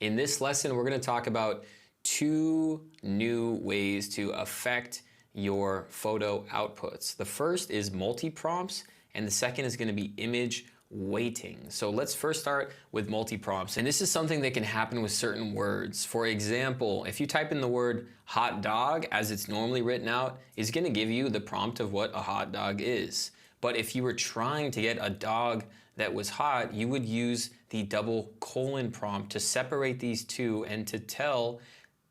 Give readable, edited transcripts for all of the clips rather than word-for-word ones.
In this lesson, we're going to talk about 2 new ways to affect your photo outputs. The first is multi-prompts, and the second is going to be image weighting. So let's first start with multi-prompts. And this is something that can happen with certain words. For example, if you type in the word hot dog as it's normally written out, it's going to give you the prompt of what a hot dog is. But if you were trying to get a dog that was hot, you would use the double colon prompt to separate these two and to tell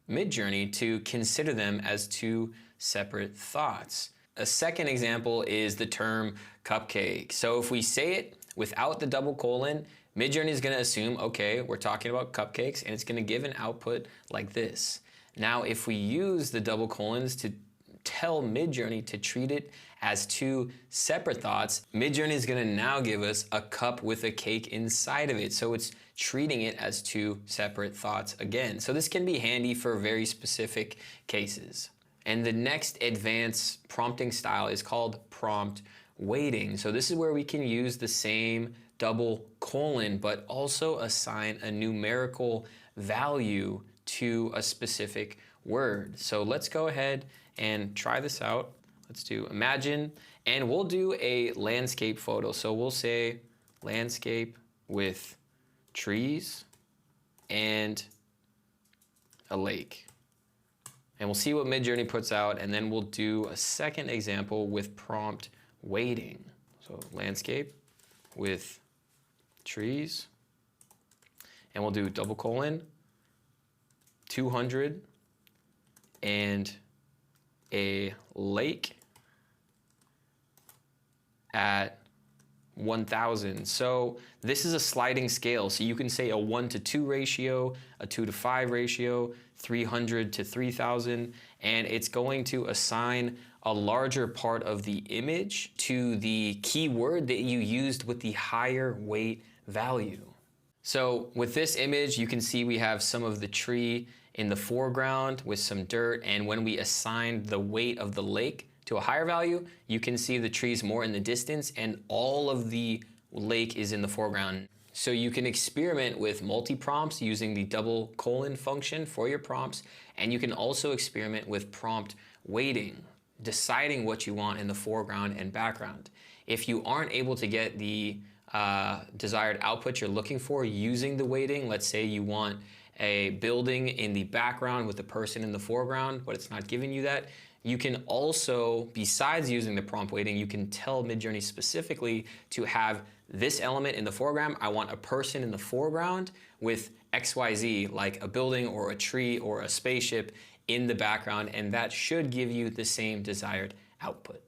Midjourney to consider them as 2 separate thoughts. A second example is the term cupcake. So if we say it without the double colon, Midjourney is going to assume, okay, we're talking about cupcakes, and it's going to give an output like this. Now, if we use the double colons to tell Midjourney to treat it as 2 separate thoughts, Midjourney is going to now give us a cup with a cake inside of it. So it's treating it as 2 separate thoughts again. So this can be handy for very specific cases. And the next advanced prompting style is called prompt weighting. So this is where we can use the same double colon, but also assign a numerical value to a specific word. So let's go ahead and try this out. Let's do imagine, and we'll do a landscape photo. So we'll say landscape with trees and a lake. And we'll see what Midjourney puts out, and then we'll do a second example with prompt weighting. So landscape with trees, and we'll do double colon, 200, and a lake at 1,000. So this is a sliding scale. So you can say a 1:2 ratio, a 2:5 ratio, 300 to 3,000, and it's going to assign a larger part of the image to the keyword that you used with the higher weight value. So with this image, you can see we have some of the tree in the foreground with some dirt, and when we assign the weight of the lake to a higher value, you can see the trees more in the distance and all of the lake is in the foreground. So you can experiment with multi-prompts using the double colon function for your prompts, and you can also experiment with prompt weighting, deciding what you want in the foreground and background. If you aren't able to get the desired output you're looking for using the weighting, let's say you want a building in the background with a person in the foreground, but it's not giving you that, you can also, besides using the prompt weighting, you can tell Midjourney specifically to have this element in the foreground. I want a person in the foreground with XYZ, like a building or a tree or a spaceship in the background, and that should give you the same desired output.